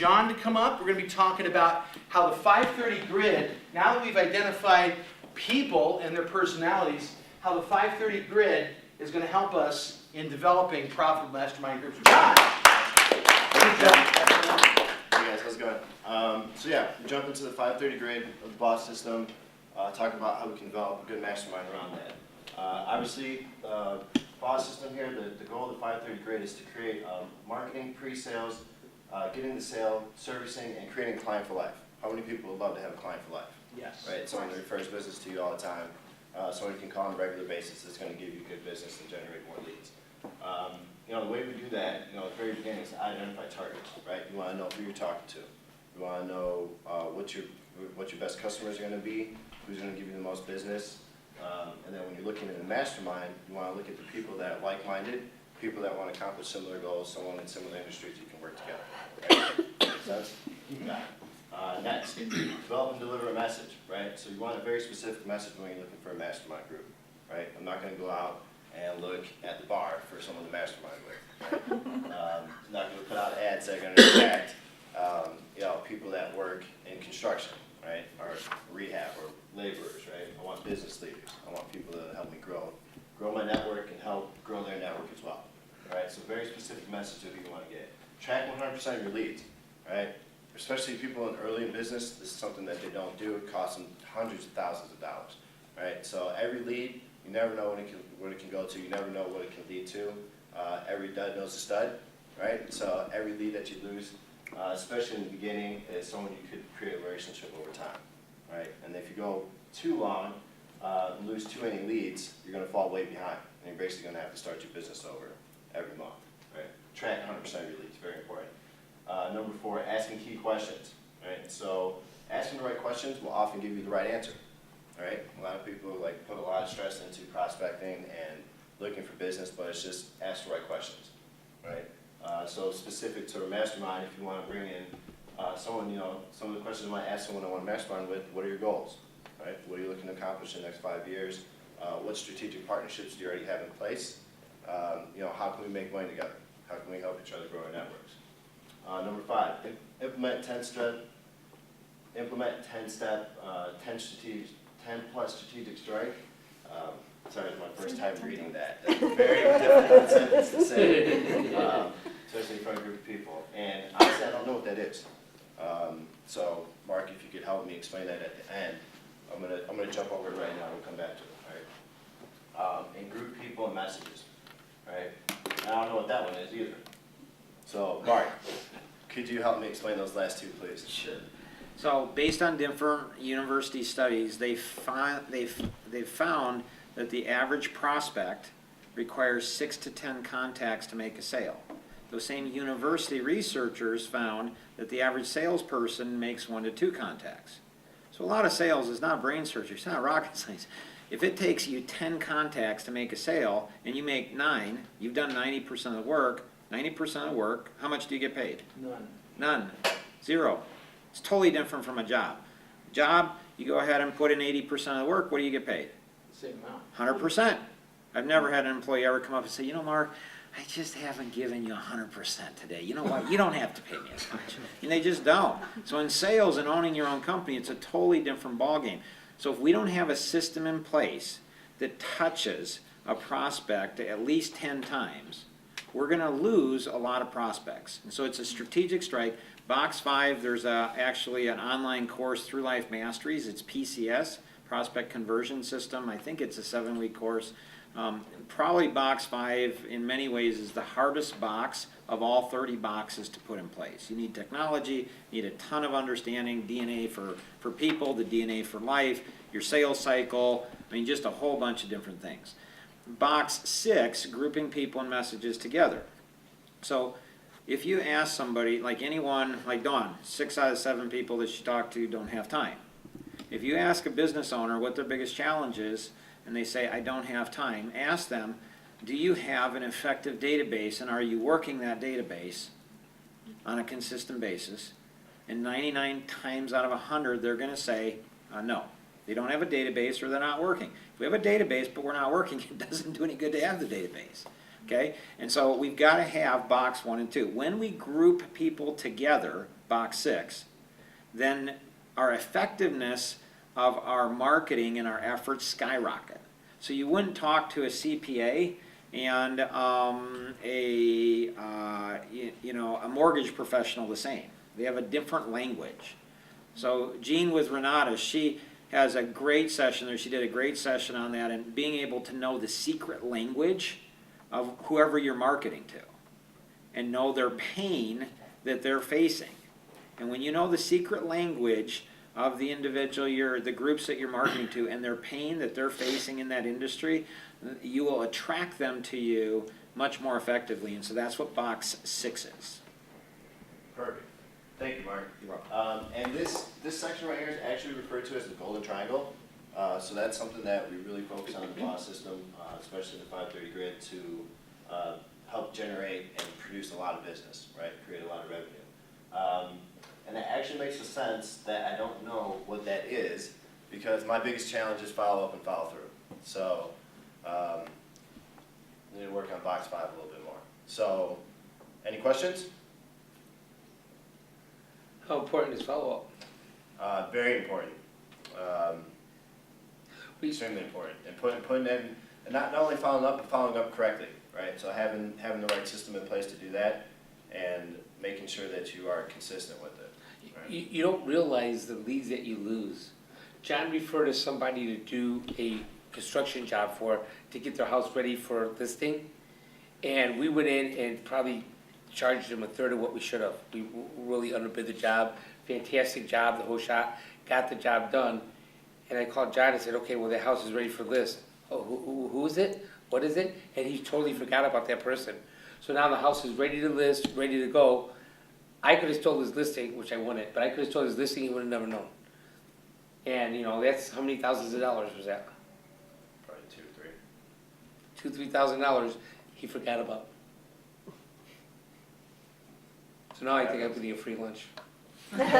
John to come up. We're going to be talking about how the 530 grid, now that we've identified people and their personalities, how the 530 grid is going to help us in developing profitable mastermind groups. John! Good job. Hey guys, how's it going? So yeah, we jump into the 530 grid of the boss system, talk about how we can develop a good mastermind around that. Obviously, boss system here, the goal of the 530 grid is to create marketing, pre-sales, getting the sale, servicing, and creating a client for life. How many people would love to have a client for life? Yes. Right, someone that refers business to you all the time, someone you can call on a regular basis that's going to give you good business and generate more leads. You know, the way we do that, you know, at the very beginning is identify targets, right? You want to know who you're talking to. You want to know what your best customers are going to be, who's going to give you the most business. And then when you're looking at a mastermind, you want to look at the people that are like-minded, people that want to accomplish similar goals, someone in similar industries you can work together. Right? Make sense? Got it. Next, develop and deliver a message, right? So you want a very specific message when you're looking for a mastermind group, right? I'm not going to go out and look at the bar for someone to mastermind with. Right? I'm not going to put out ads that are going to attract you know, people that work in construction, right, or rehab, or laborers, right? I want business leaders. I want people that help me grow my network and help grow their network as well, right? So very specific message that you want to get. Track 100% of your leads, right? Especially people early in business, this is something that they don't do. It costs them hundreds of thousands of dollars, right? So every lead, you never know what it can go to. You never know what it can lead to. Every dud knows a stud, right? So every lead that you lose, especially in the beginning, is someone you could create a relationship over time, right? And if you go too long and lose too many leads, you're going to fall way behind, and you're basically going to have to start your business over every month, right? Track 100% of your leads, very important. Number 4, asking key questions, right? So asking the right questions will often give you the right answer, right? A lot of people like put a lot of stress into prospecting and looking for business, but it's just ask the right questions, right? So specific to a mastermind, if you want to bring in someone, you know, some of the questions I might ask someone I want to mastermind with, what are your goals, right? What are you looking to accomplish in the next 5 years? What strategic partnerships do you already have in place? You know, how can we make money together? How can we help each other grow our networks? Number 5, implement 10-step, 10 plus strategic strike. Sorry, it's my first time reading that. That's a very difficult sentence to say, especially in front of a group of people. And honestly, I don't know what that is. So, Mark, if you could help me explain that at the end, I'm gonna jump over it right now and we'll come back to it. All right? And group people and messages. Right? And I don't know what that one is either. So, Mark, could you help me explain those last two, please? Sure. So, based on different university studies, they've found that the average prospect requires 6 to 10 contacts to make a sale. Those same university researchers found that the average salesperson makes 1 to 2 contacts. So a lot of sales is not brain surgery, it's not rocket science. If it takes you 10 contacts to make a sale and you make 9, you've done 90% of the work. 90% of the work, how much do you get paid? None. None. 0. It's totally different from a job. Job, you go ahead and put in 80% of the work, what do you get paid? Same amount. 100%. I've never had an employee ever come up and say, you know, Mark, I just haven't given you 100% today. You know what? You don't have to pay me as much. And they just don't. So in sales and owning your own company, it's a totally different ballgame. So if we don't have a system in place that touches a prospect at least 10 times, we're going to lose a lot of prospects. And so it's a strategic strike. Box 5, there's actually an online course, Through Life Masteries. It's PCS, Prospect Conversion System. I think it's a 7-week course. Probably box 5 in many ways is the hardest box of all 30 boxes to put in place. You need technology, you need a ton of understanding, DNA for people, the DNA for life, your sales cycle, I mean just a whole bunch of different things. Box 6, grouping people and messages together. So if you ask somebody, like anyone, like Dawn, 6 out of 7 people that she talked to don't have time. If you ask a business owner what their biggest challenge is, and they say, I don't have time, ask them, do you have an effective database, and are you working that database on a consistent basis? And 99 times out of 100, they're going to say, no. They don't have a database or they're not working. If we have a database but we're not working, it doesn't do any good to have the database. Okay? And so we've got to have box 1 and 2. When we group people together, box 6, then our effectiveness of our marketing and our efforts skyrocket. So you wouldn't talk to a CPA and a mortgage professional the same. They have a different language. So Jean with Renata, she has a great session there. She did a great session on that, and being able to know the secret language of whoever you're marketing to and know their pain that they're facing. And when you know the secret language of the individual, the groups that you're marketing to, and their pain that they're facing in that industry, you will attract them to you much more effectively. And so that's what box 6 is. Perfect. Thank you, Mark. You're welcome. And this section right here is actually referred to as the golden triangle. So that's something that we really focus on in the boss system, especially the 530 grid, to help generate and produce a lot of business, right? Create a lot of revenue. And it actually makes a sense that I don't know what that is, because my biggest challenge is follow up and follow through. So I need to work on box 5 a little bit more. So any questions? How important is follow-up? Very important. Extremely important. And putting in, and not only following up, but following up correctly, right? So having the right system in place to do that, and making sure that you are consistent with it. Right? You don't realize the leads that you lose. John referred to somebody to do a construction job to get their house ready for listing, and we went in and probably charged them a third of what we should have. We really underbid the job. Fantastic job, the whole shot. Got the job done. And I called John and said, okay, well, the house is ready for list. Oh, who is it? What is it? And he totally forgot about that person. So now the house is ready to list, ready to go. I could have stole his listing, which I wouldn't, but I could have stole his listing, he would have never known. And, that's how many thousands of dollars was that? Probably 2 or 3. $2,000-3,000 he forgot about. So now I think I'm getting a free lunch. That's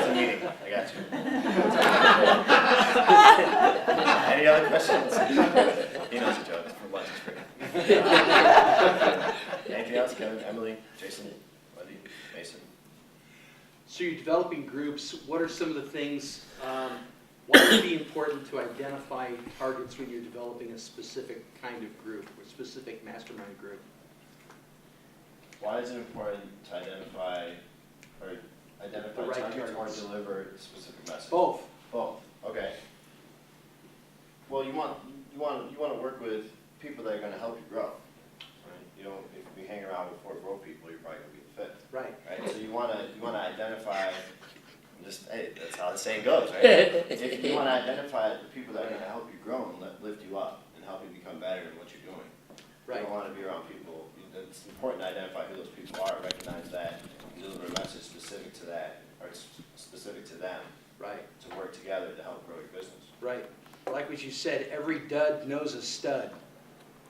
a meeting. I got you. Any other questions? He knows the joke. For lunch is free. Anything else, Kevin, Emily, Jason, Wendy, Mason? So you're developing groups. What are some of the things, why would it be important to identify targets when you're developing a specific kind of group, or specific mastermind group? Why is it important to identify The right targets or targets. deliver a specific message? Both. Both. Okay. Well, you want to work with people that are going to help you grow. Right? You don't. If you hang around with 4 broke people, you're probably going to be the fifth. Right. Right. So you want to identify. Hey, that's how the saying goes, right? If you want to identify the people that are going to help you grow and lift you up and help you become better in what you're doing. Right. You don't want to be around people. It's important to identify who those people are, recognize that, and deliver a message specific to that, or specific to them, Right. to work together to help grow your business. Right. Like what you said, every dud knows a stud.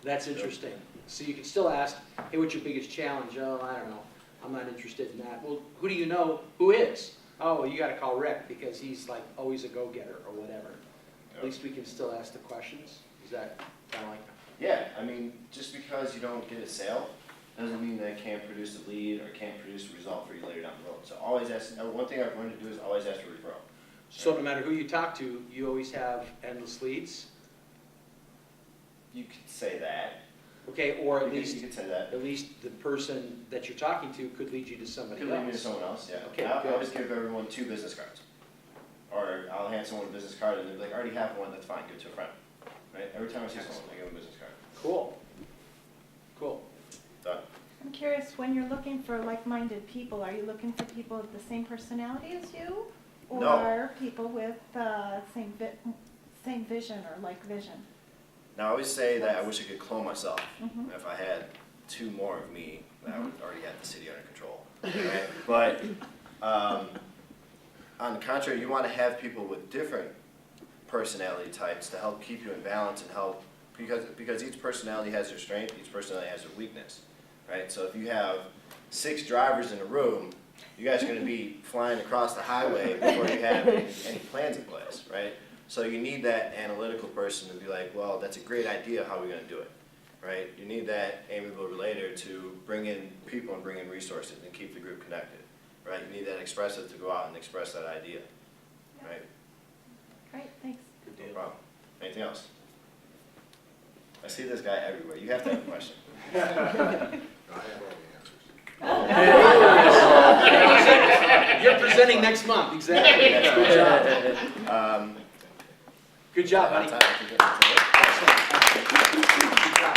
That's interesting. So you can still ask, hey, what's your biggest challenge? Oh, I don't know. I'm not interested in that. Well, who do you know who is? Oh, well, you got to call Rick because he's like always a go-getter or whatever. At least we can still ask the questions. Is that kind of like? Yeah, I mean, just because you don't get a sale doesn't mean that it can't produce a lead or can't produce a result for you later down the road. So always ask. One thing I've learned to do is always ask for referral. So no matter who you talk to, you always have endless leads? You could say that. Okay, or at You least could say that. the person that you're talking to could lead you to somebody Could lead me to else. someone else, yeah. Okay, I'll good. always give everyone 2 business cards. Or I'll hand someone a business card and they'll be like, I already have one, that's fine, give it to a friend. Right? Every time I see someone, I give them a business card. Cool. Cool. Done. I'm curious, when you're looking for like-minded people, are you looking for people with the same personality as you? No. Or people with same vision or like vision? Now, I always say that I wish I could clone myself. Mhm. If I had 2 more of me, I would already have the city under control. Right? But on the contrary, you want to have people with different personality types to help keep you in balance and help, because each personality has their strength, each personality has their weakness. Right? So if you have 6 drivers in a room, you guys are going to be flying across the highway before you have any plans in place, right? So you need that analytical person to be like, well, that's a great idea, how are we going to do it? right? You need that amiable relator to bring in people and bring in resources and keep the group connected, right? You need that expressive to go out and express that idea, right? Great, thanks. No problem. Anything else? I see this guy everywhere. You have to have a question. I have all the answers. You're presenting next month, exactly. Yes, Good job. Good job, About buddy. time I can get into it. Excellent. Good job.